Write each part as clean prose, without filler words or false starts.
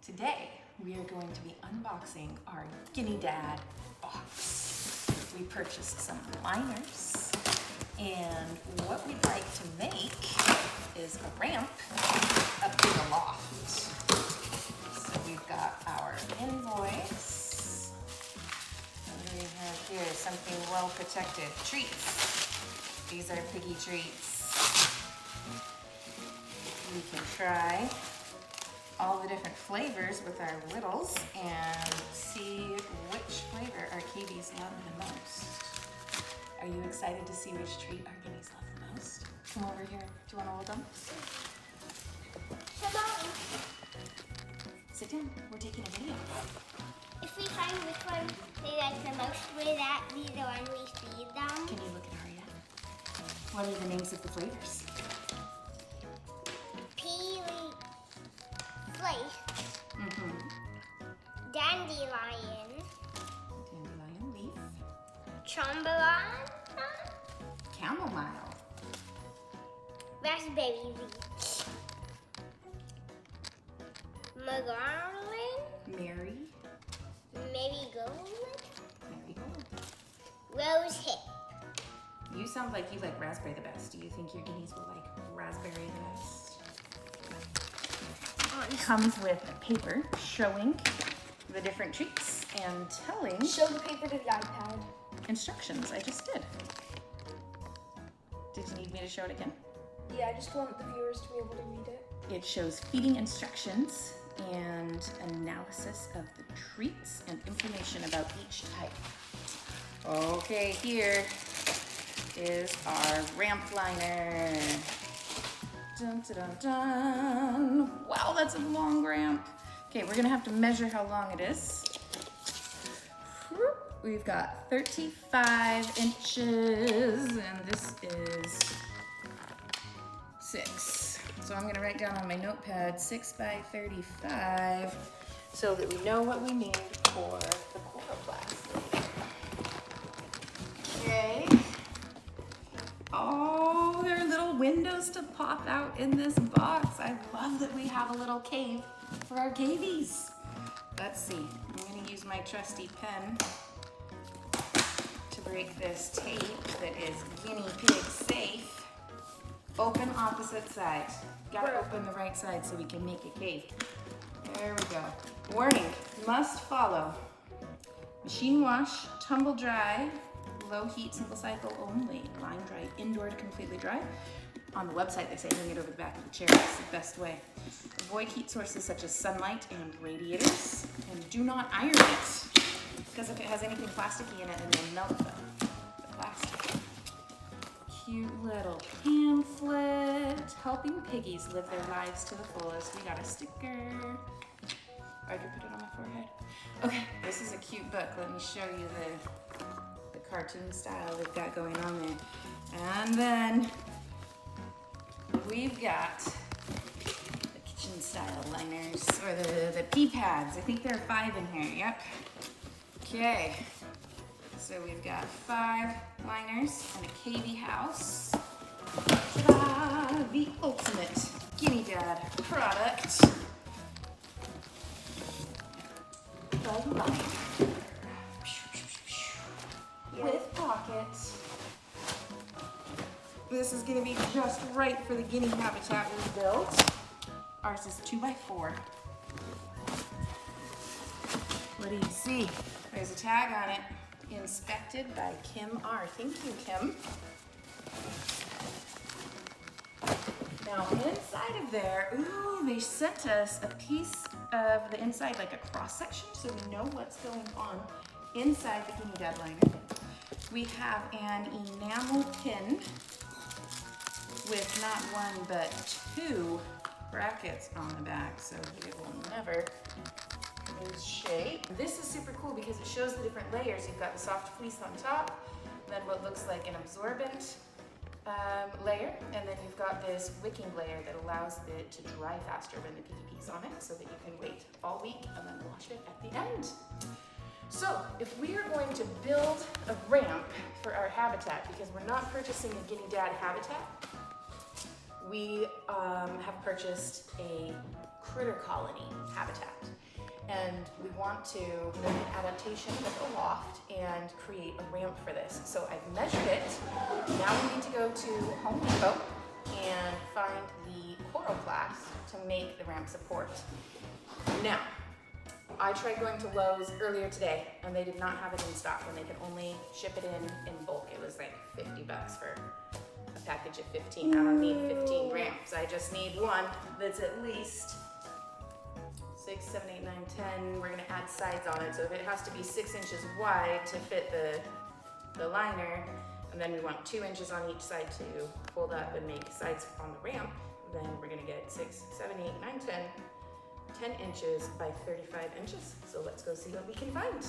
Today, we are going to be unboxing our Guineadad box. We purchased some liners, and what we'd like to make is a ramp up to the loft. So we've got our invoice. What do we have here? Something well protected. Treats. These are piggy treats. We can try all the different flavors with our littles and see which flavor our KBs love the most. Are you excited to see which treat our guineas love the most? Come over here. Do you want to hold them? Come on. Sit down. We're taking a video. If we find which one they like the most, will that be the one we feed them? Can you look at Aria? What are the names of the flavors? Dandelion. Dandelion leaf. Chambelán. Chamomile. Raspberry leaf. Margarine. Mary. Marigold. Marigold. Rose hip. You sound like you like raspberry the best. Do you think your guineas will like raspberry the best? It comes with a paper showing the different treats and telling Show the paper to the iPad. instructions. I just did. Did you need me to show it again? Yeah, I just want the viewers to be able to read it. It shows feeding instructions and analysis of the treats and information about each type. Okay, here is our ramp liner. Dun, dun, dun, dun. Wow, that's a long ramp. Okay, we're gonna have to measure how long it is. We've got 35 inches, and this is 6. So I'm gonna write down on my notepad 6 by 35 so that we know what we need for the Coroplast. Okay. Oh, there are little windows to pop out in this box. I love that we have a little cave for our cavies. Let's see. I'm gonna use my trusty pen to break this tape that is guinea pig safe. Open opposite sides. Gotta open the right side so we can make a cave. There we go. Warning, must follow. Machine wash, tumble dry, low heat, single cycle only. Line dry, indoor to completely dry. On the website they say hang it over the back of the chair. That's the best way. Avoid heat sources such as sunlight and radiators. And do not iron it, because if it has anything plasticky in it, then you'll melt the plastic. Cute little pamphlet. Helping piggies live their lives to the fullest. We got a sticker. I could put it on my forehead. Okay, this is a cute book. Let me show you the cartoon style they've got going on there. And then we've got the kitchen style liners, or the pea pads. I think there are 5 in here, yep. Okay, so we've got 5 liners and a KV house. Ta-da! The ultimate Guineadad product. The liner. With pockets. This is gonna be just right for the guinea habitat we built. Ours is 2 by 4. What do you see? There's a tag on it. Inspected by Kim R. Thank you, Kim. Now inside of there, ooh, they sent us a piece of the inside, like a cross section, so we know what's going on inside the Guineadad liner. We have an enamel pin with not 1 but 2 brackets on the back, so it will never lose shape. This is super cool because it shows the different layers. You've got the soft fleece on top, then what looks like an absorbent layer, and then you've got this wicking layer that allows it to dry faster when the piggy pees on it, so that you can wait all week and then wash it at the end. So if we are going to build a ramp for our habitat, because we're not purchasing a Guineadad habitat, we have purchased a critter colony habitat. and we want to make an adaptation with a loft and create a ramp for this. So I've measured it. Now we need to go to Home Depot and find the Coroplast to make the ramp support. Now, I tried going to Lowe's earlier today and they did not have it in stock when they could only ship it in bulk. It was like 50 bucks for a package of 15. I don't need 15 ramps. I just need one that's at least 6, 7, 8, 9, 10. We're gonna add sides on it. So if it has to be 6 inches wide to fit the liner, and then we want 2 inches on each side to fold up and make sides on the ramp, then we're gonna get 6, 7, 8, 9, 10 inches by 35 inches. So let's go see what we can find.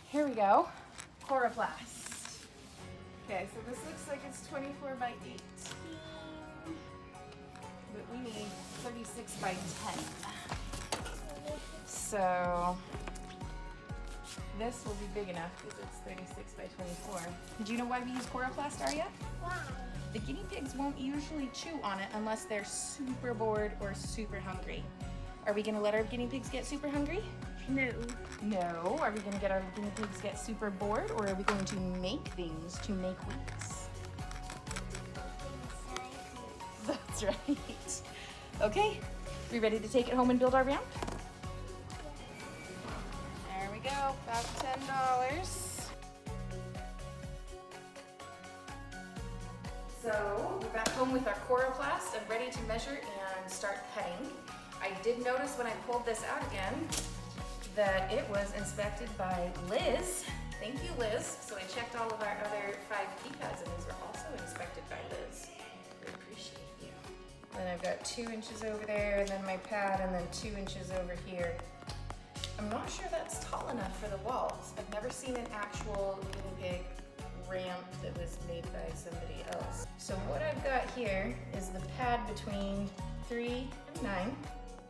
Here we go, Coroplast. Okay, so this looks like it's 24 by 18, but we need 36 by 10. So this will be big enough because it's 36 by 24. Do you know why we use Coroplast, Arya? Why? The guinea pigs won't usually chew on it unless they're super bored or super hungry. Are we gonna let our guinea pigs get super hungry? No. No. Are we gonna get our guinea pigs get super bored, or are we going to make things to make Wheeks? That's right. Okay, we ready to take it home and build our ramp? There we go, about $10. So we're back home with our Coroplast and ready to measure and start cutting. I did notice when I pulled this out again that it was inspected by Liz. Thank you, Liz. So I checked all of our other 5 keypads and these were also inspected by Liz. We appreciate you. Then I've got 2 inches over there, and then my pad, and then 2 inches over here. I'm not sure that's tall enough for the walls. I've never seen an actual guinea pig ramp that was made by somebody else. So what I've got here is the pad between 3 and 9,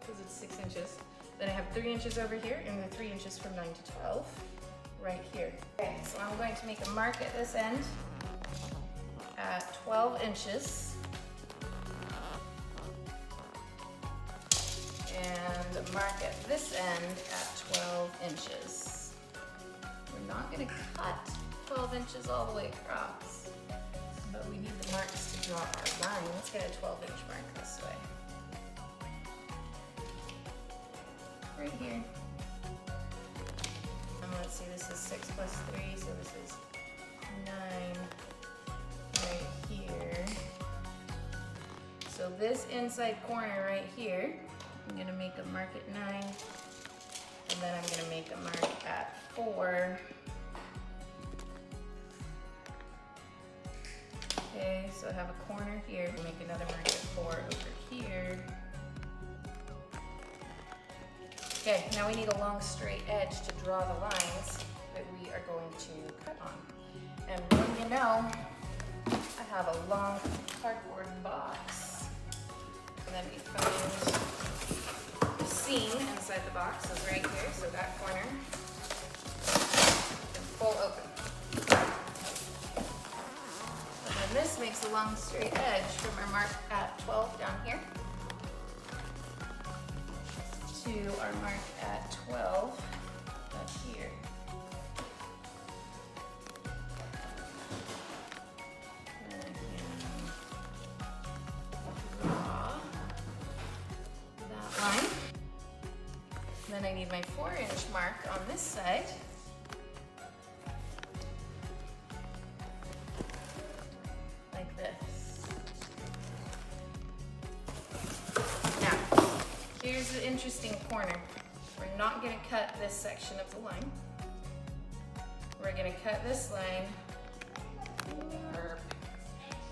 because it's 6 inches. Then I have 3 inches over here, and then 3 inches from 9 to 12 right here. Okay, so I'm going to make a mark at this end at 12 inches. And a mark at this end at 12 inches. We're not gonna cut 12 inches all the way across, but we need the marks to draw our line. Let's get a 12-inch mark this way. Right here. And let's see, this is 6 plus 3, so this is 9 right here. So this inside corner right here, I'm gonna make a mark at 9, and then I'm gonna make a mark at 4. Okay, so I have a corner here. Make another mark at 4 over here. Okay, now we need a long straight edge to draw the lines that we are going to cut on. And when you know, I have a long cardboard box. And then we find the seam inside the box is right here, so that corner can pull open. And then this makes a long straight edge from our mark at 12 down here to our mark at 12 up here. And I can draw that line. And then I need my 4-inch mark on this side. Like this. Now, here's the interesting corner. We're not going to cut this section of the line. We're going to cut this line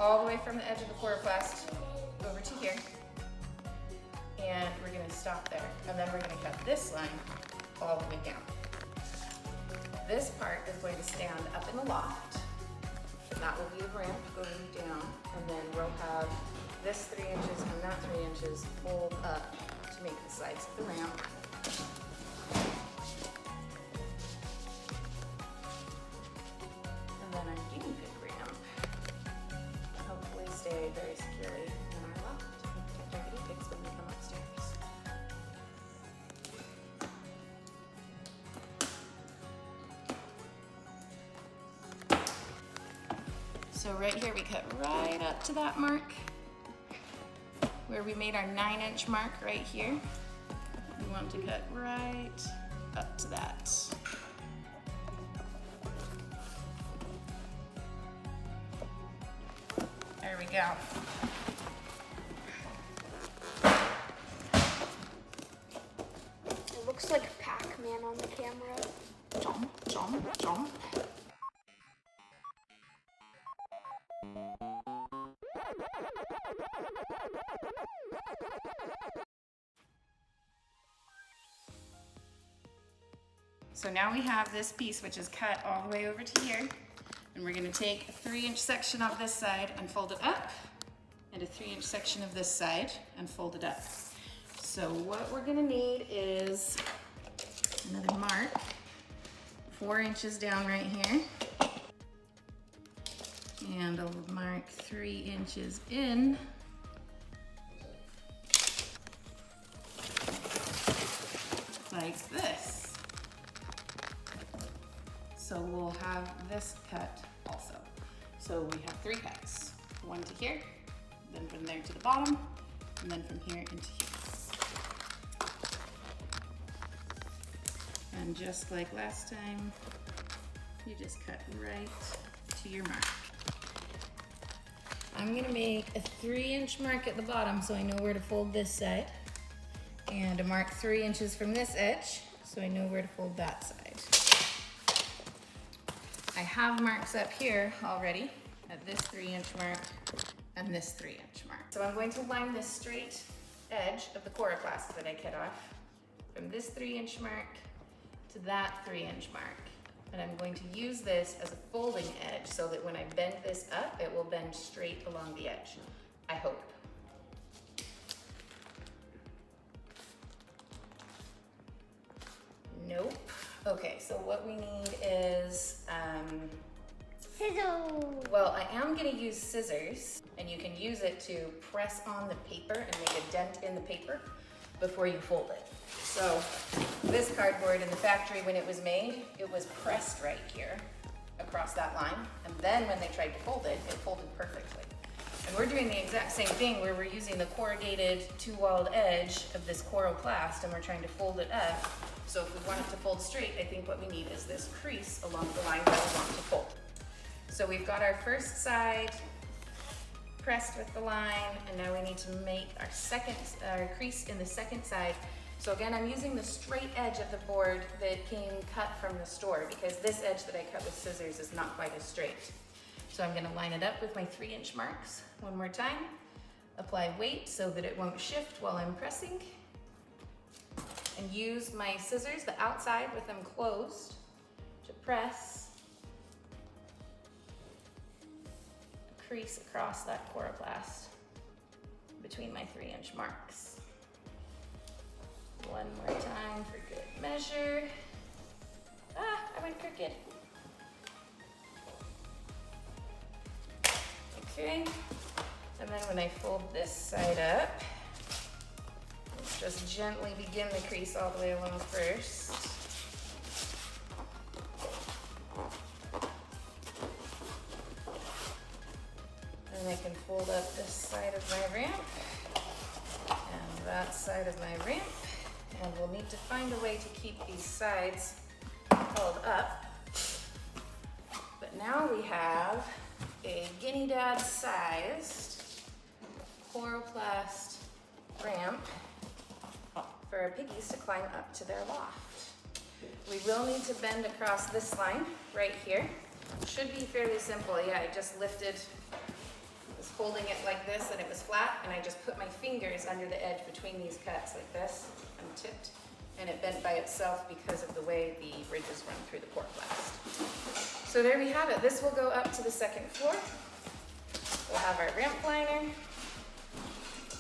all the way from the edge of the Coroplast over to here. And we're going to stop there. And then we're going to cut this line all the way down. This part is going to stand up in the loft. And that will be the ramp going down. And then we'll have this 3 inches and that 3 inches fold up to make the sides of the ramp. And then our guinea pig ramp hopefully stay away very securely in our loft to protect our guinea pigs when they come upstairs. So right here we cut right up to that mark where we made our 9-inch mark right here. We want to cut right up to that. There we go. It looks like Pac-Man on the camera. Jump, jump, jump. So now we have this piece which is cut all the way over to here, and we're going to take a 3-inch section of this side and fold it up, and a 3-inch section of this side and fold it up. So what we're going to need is another mark, 4 inches down right here, and I'll mark 3 inches in. Like this. So we'll have this cut also. So we have 3 cuts. 1 to here, then from there to the bottom, and then from here into here. And just like last time, you just cut right to your mark. I'm gonna make a 3-inch mark at the bottom so I know where to fold this side, and a mark 3 inches from this edge so I know where to fold that side. I have marks up here already at this 3-inch mark and this 3-inch mark. So I'm going to line this straight edge of the Coroplast that I cut off from this 3-inch mark to that 3-inch mark. And I'm going to use this as a folding edge so that when I bend this up, it will bend straight along the edge, I hope. Nope. Okay, so what we need is, Scissors. well, I am gonna use scissors, and you can use it to press on the paper and make a dent in the paper before you fold it. So this cardboard in the factory, when it was made, it was pressed right here across that line, and then when they tried to fold it, it folded perfectly. And we're doing the exact same thing where we're using the corrugated 2-walled edge of this Coroplast and we're trying to fold it up. So if we want it to fold straight, I think what we need is this crease along the line that we want to fold. So we've got our first side pressed with the line, and now we need to make our crease in the second side. So again, I'm using the straight edge of the board that came cut from the store because this edge that I cut with scissors is not quite as straight. So I'm gonna line it up with my 3-inch marks one more time, apply weight so that it won't shift while I'm pressing, and use my scissors, the outside with them closed, to press a crease across that Coroplast between my 3-inch marks. One more time for good measure. Ah, I went crooked. Okay, and then when I fold this side up, just gently begin the crease all the way along first. And I can fold up this side of my ramp and that side of my ramp. And we'll need to find a way to keep these sides held up. But now we have a Guineadad sized Coroplast ramp for our piggies to climb up to their loft. We will need to bend across this line right here. Should be fairly simple. Yeah, I just lifted, was holding it like this and it was flat, and I just put my fingers under the edge between these cuts like this and tipped, and it bent by itself because of the way the ridges run through the Coroplast. So there we have it. This will go up to the second floor. We'll have our ramp liner.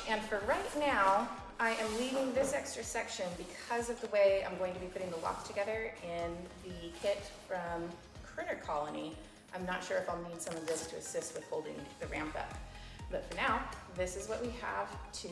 And for right now, I am leaving this extra section because of the way I'm going to be putting the loft together in the kit from Critter Colony. I'm not sure if I'll need some of this to assist with holding the ramp up. But for now, this is what we have to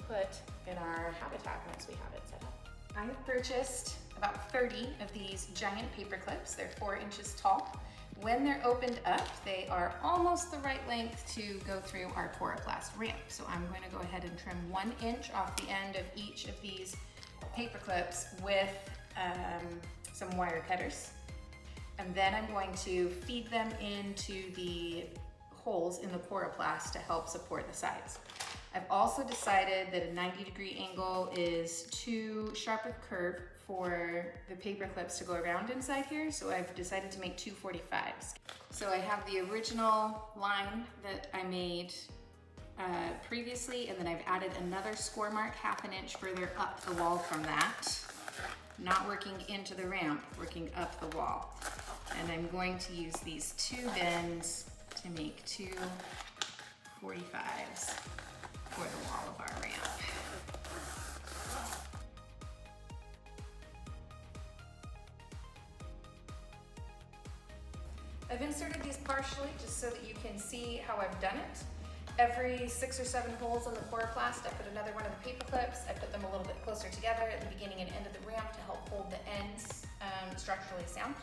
put in our habitat once we have it set up. I have purchased about 30 of these giant paper clips. They're 4 inches tall. When they're opened up, they are almost the right length to go through our Coroplast ramp. So I'm going to go ahead and trim 1 inch off the end of each of these paper clips with some wire cutters. And then I'm going to feed them into the holes in the Coroplast to help support the sides. I've also decided that a 90-degree angle is too sharp of curve for the paper clips to go around inside here, so I've decided to make 245s. So I have the original line that I made previously, and then I've added another score mark 1/2 inch further up the wall from that. Not working into the ramp, working up the wall. And I'm going to use these 2 bends to make 2 45s for the wall of our ramp. I've inserted these partially just so that you can see how I've done it. Every 6 or 7 holes on the Coroplast, I put another one of the paper clips. I put them a little bit closer together at the beginning and end of the ramp to help hold the ends structurally sound.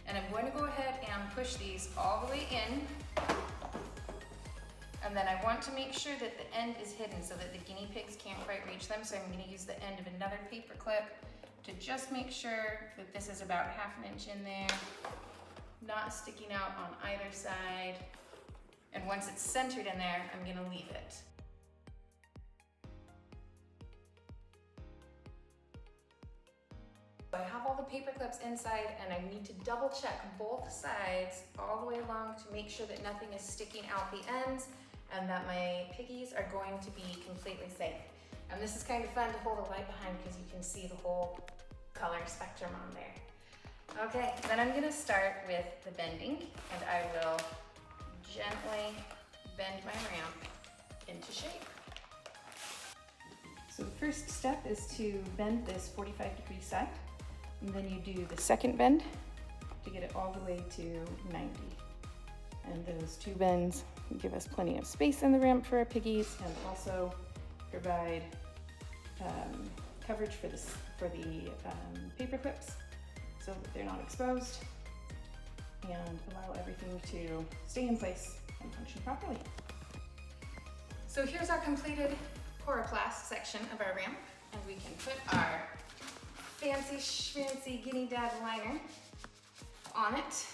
And I'm going to go ahead and push these all the way in. And then I want to make sure that the end is hidden so that the guinea pigs can't quite reach them. So I'm going to use the end of another paper clip to just make sure that this is about 1/2 inch in there, not sticking out on either side. And once it's centered in there, I'm going to leave it. I have all the paper clips inside, and I need to double check both sides all the way along to make sure that nothing is sticking out the ends and that my piggies are going to be completely safe. And this is kind of fun to hold a light behind because you can see the whole color spectrum on there. Okay, then I'm going to start with the bending, and I will gently bend my ramp into shape. So the first step is to bend this 45-degree side, and then you do the second bend to get it all the way to 90. And those 2 bends give us plenty of space in the ramp for our piggies, and also provide coverage for the paper clips so that they're not exposed, and allow everything to stay in place and function properly. So here's our completed Coroplast section of our ramp, and we can put our fancy schmancy Guineadad liner on it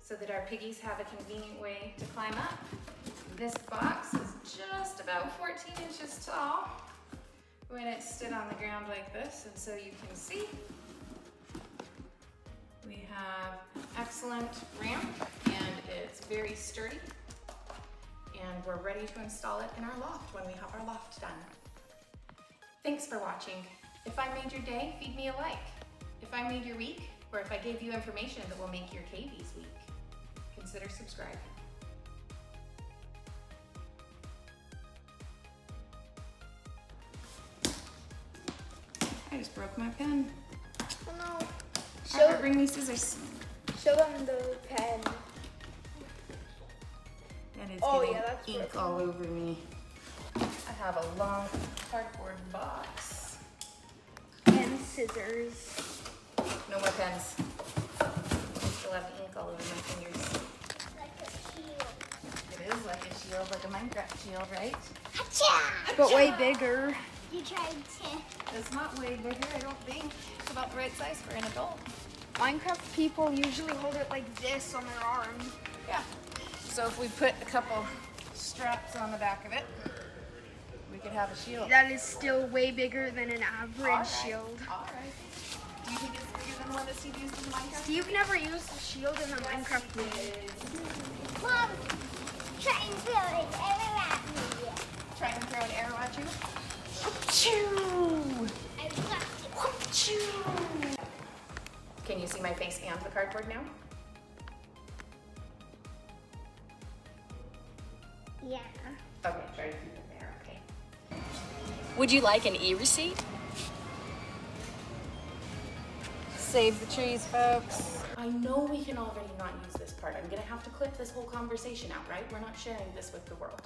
so that our piggies have a convenient way to climb up. This box is just about 14 inches tall when it's stood on the ground like this, and so you can see we have an excellent ramp, and it's very sturdy, and we're ready to install it in our loft when we have our loft done. Thanks for watching. If I made your day, feed me a like. If I made your week, or if I gave you information that will make your KB's week, consider subscribing. I just broke my pen. Oh no. Harper, bring me scissors. Show them the pen. And it's Oh, getting yeah, that's ink broken. all over me. I have a long cardboard box. And scissors. No more pens. I still have ink all over my fingers. Like a shield. It is like a shield, like a Minecraft shield, right? Achoo! But way bigger. You tried to. It's not way bigger, I don't think. It's about the right size for an adult. Minecraft people usually hold it like this on their arm. Yeah. So if we put a couple straps on the back of it, we could have a shield. That is still way bigger than an average shield. All right. Do you think it's bigger than the one that Steve used in Minecraft? Steve never used a shield in the Minecraft movie. Mom, try and throw an arrow at me. Try and throw an arrow at you. I blocked it. Can you see my face and the cardboard now? Yeah. Okay, try to keep it there, okay. Would you like an e-receipt? Save the trees, folks. I know we can already not use this part. I'm gonna have to clip this whole conversation out, right? We're not sharing this with the world.